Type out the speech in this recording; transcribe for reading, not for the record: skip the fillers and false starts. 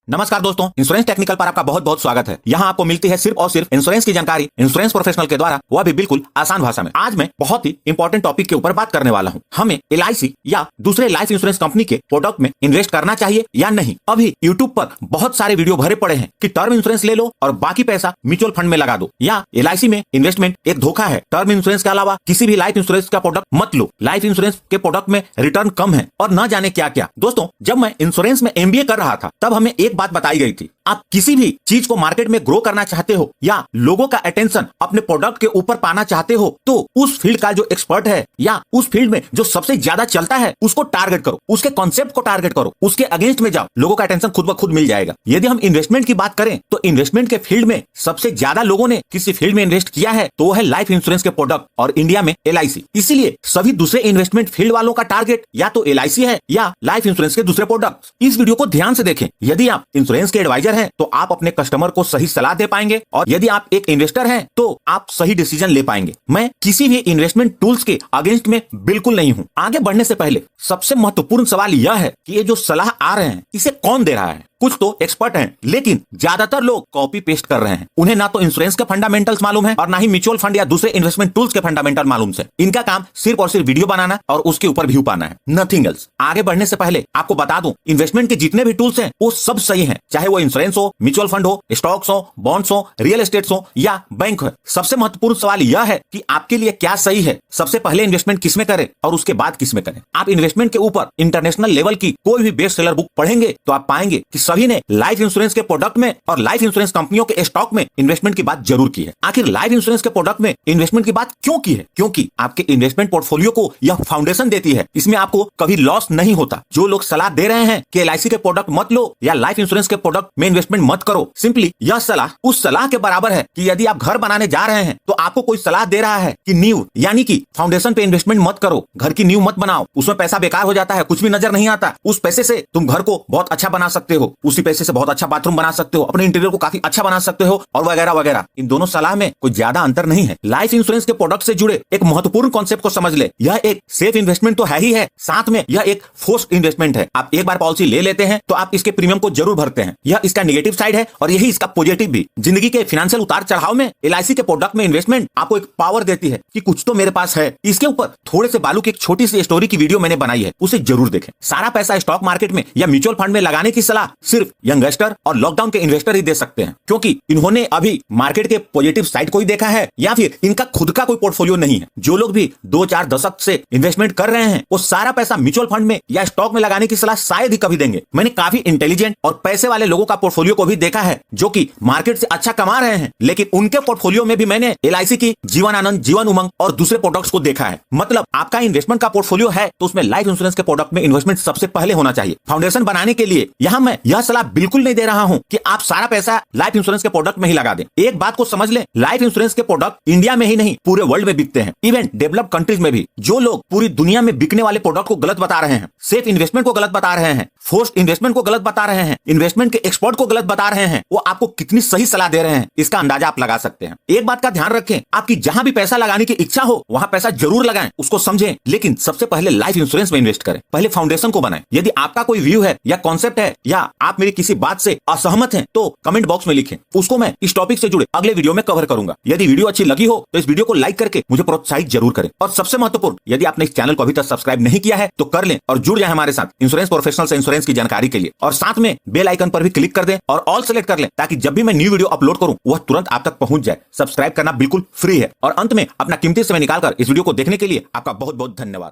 नमस्कार दोस्तों, insurance technical पर आपका बहुत बहुत स्वागत है। यहाँ आपको मिलती है सिर्फ और सिर्फ इंश्योरेंस की जानकारी इंश्योरेंस प्रोफेशनल के द्वारा, वह भी बिल्कुल आसान भाषा में। आज मैं बहुत ही इंपॉर्टेंट टॉपिक के ऊपर बात करने वाला हूँ। हमें LIC या दूसरे लाइफ इंश्योरेंस कंपनी के प्रोडक्ट में इन्वेस्ट करना चाहिए या नहीं। अभी यूट्यूब पर बहुत सारे वीडियो भरे पड़े हैं कि टर्म इंश्योरेंस ले लो और बाकी पैसा म्यूचुअल फंड में लगा दो, या LIC में इन्वेस्टमेंट एक धोखा है, टर्म इंश्योरेंस के अलावा किसी भी लाइफ इंश्योरेंस का प्रोडक्ट मत लो, लाइफ इंश्योरेंस के प्रोडक्ट में रिटर्न कम है, और न जाने क्या क्या। दोस्तों, जब मैं इंश्योरेंस में MBA कर रहा था तब हमें एक बात बताई गई थी, आप किसी भी चीज को मार्केट में ग्रो करना चाहते हो या लोगों का अटेंशन अपने प्रोडक्ट के ऊपर पाना चाहते हो, तो उस फील्ड का जो एक्सपर्ट है या उस फील्ड में जो सबसे ज्यादा चलता है उसको टारगेट करो, उसके कॉन्सेप्ट को टारगेट करो, उसके अगेंस्ट में जाओ, लोगों का अटेंशन खुद ब खुद मिल जाएगा। यदि हम इन्वेस्टमेंट की बात करें तो इन्वेस्टमेंट के फील्ड में सबसे ज्यादा लोगों ने किसी फील्ड में इन्वेस्ट किया है तो वो है लाइफ इंश्योरेंस के प्रोडक्ट, और इंडिया में LIC। इसीलिए सभी दूसरे इन्वेस्टमेंट फील्ड वालों का टारगेट या तो LIC है या लाइफ इंश्योरेंस के दूसरे प्रोडक्ट। इस वीडियो को ध्यान से देखें। यदि आप इंश्योरेंस के एडवाइजर हैं तो आप अपने कस्टमर को सही सलाह दे पाएंगे, और यदि आप एक इन्वेस्टर हैं तो आप सही डिसीजन ले पाएंगे। मैं किसी भी इन्वेस्टमेंट टूल्स के अगेंस्ट में बिल्कुल नहीं हूं। आगे बढ़ने से पहले सबसे महत्वपूर्ण सवाल यह है कि ये जो सलाह आ रहे हैं इसे कौन दे रहा है। कुछ तो एक्सपर्ट हैं, लेकिन ज्यादातर लोग कॉपी पेस्ट कर रहे हैं। उन्हें ना तो इंश्योरेंस के फंडामेंटल्स मालूम है और ना ही म्यूचुअल फंड या दूसरे इन्वेस्टमेंट टूल्स के फंडामेंटल मालूम है। इनका काम सिर्फ और सिर्फ वीडियो बनाना और उसके ऊपर व्यू पाना है, नथिंग एल्स। आगे बढ़ने से पहले आपको बता दूं, इन्वेस्टमेंट के जितने भी टूल्स हैं वो सब सही हैं, चाहे वो इंश्योरेंस हो, म्यूचुअल फंड हो, स्टॉक्स हो, बॉन्ड्स हो, रियल एस्टेट्स हो या बैंक हो। सबसे महत्वपूर्ण सवाल यह है कि आपके लिए क्या सही है। सबसे पहले इन्वेस्टमेंट किसमें करें और उसके बाद किसमें करें। आप इन्वेस्टमेंट के ऊपर इंटरनेशनल लेवल की कोई भी बेस्ट सेलर बुक पढ़ेंगे तो आप पाएंगे कि सभी ने लाइफ इंश्योरेंस के प्रोडक्ट में और लाइफ इंश्योरेंस कंपनियों के स्टॉक में इन्वेस्टमेंट की बात जरूर की है। आखिर लाइफ इंश्योरेंस के प्रोडक्ट में इन्वेस्टमेंट की बात क्यों की है? क्योंकि आपके इन्वेस्टमेंट पोर्टफोलियो को यह फाउंडेशन देती है, इसमें आपको कभी लॉस नहीं होता। जो लोग सलाह दे रहे हैं कि LIC के प्रोडक्ट मत लो या लाइफ इंश्योरेंस के प्रोडक्ट में इन्वेस्टमेंट मत करो, सिंपली यह सलाह उस सलाह के बराबर है कि यदि आप घर बनाने जा रहे हैं तो आपको कोई सलाह दे रहा है कि नींव यानी कि फाउंडेशन पे इन्वेस्टमेंट मत करो, घर की नींव मत बनाओ, उसमें पैसा बेकार हो जाता है, कुछ भी नजर नहीं आता। उस पैसे से तुम घर को बहुत अच्छा बना सकते हो, उसी पैसे से बहुत अच्छा बाथरूम बना सकते हो, अपने इंटीरियर को काफी अच्छा बना सकते हो, और वगैरह वगैरह। इन दोनों सलाह में कोई ज्यादा अंतर नहीं है। लाइफ इंश्योरेंस के प्रोडक्ट से जुड़े एक महत्वपूर्ण कॉन्सेप्ट को समझ ले, यह एक सेफ इन्वेस्टमेंट तो है ही है, साथ में यह एक फोर्स्ड इन्वेस्टमेंट है। आप एक बार पॉलिसी ले लेते हैं तो आप इसके प्रीमियम को जरूर भरते हैं। यह इसका नेगेटिव साइड है और यही इसका पॉजिटिव भी। जिंदगी के फाइनेंशियल उतार चढ़ाव में LIC के प्रोडक्ट में इन्वेस्टमेंट आपको एक पावर देती है कि कुछ तो मेरे पास है। इसके ऊपर थोड़े से बालू की एक छोटी सी स्टोरी की वीडियो मैंने बनाई है, उसे जरूर देखें। सारा पैसा स्टॉक मार्केट में या म्यूचुअल फंड में लगाने की सलाह सिर्फ यंगस्टर और लॉकडाउन के इन्वेस्टर ही दे सकते हैं, क्योंकि इन्होंने अभी मार्केट के पॉजिटिव साइड को ही देखा है या फिर इनका खुद का कोई पोर्टफोलियो नहीं है। जो लोग भी 2-4 दशक से इन्वेस्टमेंट कर रहे हैं वो सारा पैसा म्यूचुअल फंड में या स्टॉक में लगाने की सलाह शायद ही कभी देंगे। मैंने काफी इंटेलिजेंट और पैसे वाले लोगों का पोर्टफोलियो को भी देखा है जो कि मार्केट से अच्छा कमा रहे हैं, लेकिन उनके पोर्टफोलियो में भी मैंने LIC की जीवन आनंद, जीवन उमंग और दूसरे प्रोडक्ट्स को देखा है। मतलब आपका इन्वेस्टमेंट का पोर्टफोलियो है तो उसमें लाइफ इंश्योरेंस के प्रोडक्ट में इन्वेस्टमेंट सबसे पहले होना चाहिए। फाउंडेशन बनाने के लिए यहां मैं यह सलाह बिल्कुल नहीं दे रहा हूं कि आप सारा पैसा लाइफ इंश्योरेंस के प्रोडक्ट में ही लगा दें। एक बात को समझ लें, लाइफ इंश्योरेंस के प्रोडक्ट इंडिया में ही नहीं पूरे वर्ल्ड में बिकते हैं, इवन डेवलप्ड कंट्रीज में भी। जो लोग पूरी दुनिया में बिकने वाले प्रोडक्ट को गलत बता रहे हैं, सेफ इन्वेस्टमेंट को गलत बता रहे हैं, फोर्स्ड इन्वेस्टमेंट को गलत बता रहे हैं, इन्वेस्टमेंट के एक्सपर्ट को गलत बता रहे हैं, वो आपको कितनी सही सलाह दे रहे हैं इसका अंदाजा आप लगा सकते हैं। एक बात का ध्यान रखें, आपकी जहां भी पैसा लगाने की इच्छा हो वहां पैसा जरूर लगाएं, उसको समझें, लेकिन सबसे पहले लाइफ इंश्योरेंस में इन्वेस्ट करें। पहले फाउंडेशन को बनाएं। यदि आपका कोई व्यू है या कॉन्सेप्ट है या आप मेरी किसी बात से असहमत हैं तो कमेंट बॉक्स में लिखें, उसको मैं इस टॉपिक से जुड़े अगले वीडियो में कवर करूंगा। यदि वीडियो अच्छी लगी हो तो इस वीडियो को लाइक करके मुझे प्रोत्साहित जरूर करें। और सबसे महत्वपूर्ण, यदि आपने इस चैनल को अभी तक सब्सक्राइब नहीं किया है तो कर लें और जुड़ जाए हमारे साथ इंश्योरेंस प्रोफेशनल से इंश्योरेंस की जानकारी के लिए, और साथ में बेल आइकन पर भी क्लिक कर दें और ऑल सेलेक्ट कर लें ताकि जब भी मैं न्यू वीडियो अपलोड करूं वह तुरंत आप तक पहुंच जाए। सब्सक्राइब करना बिल्कुल फ्री है। और अंत में अपना कीमती समय निकालकर इस वीडियो को देखने के लिए आपका बहुत बहुत धन्यवाद।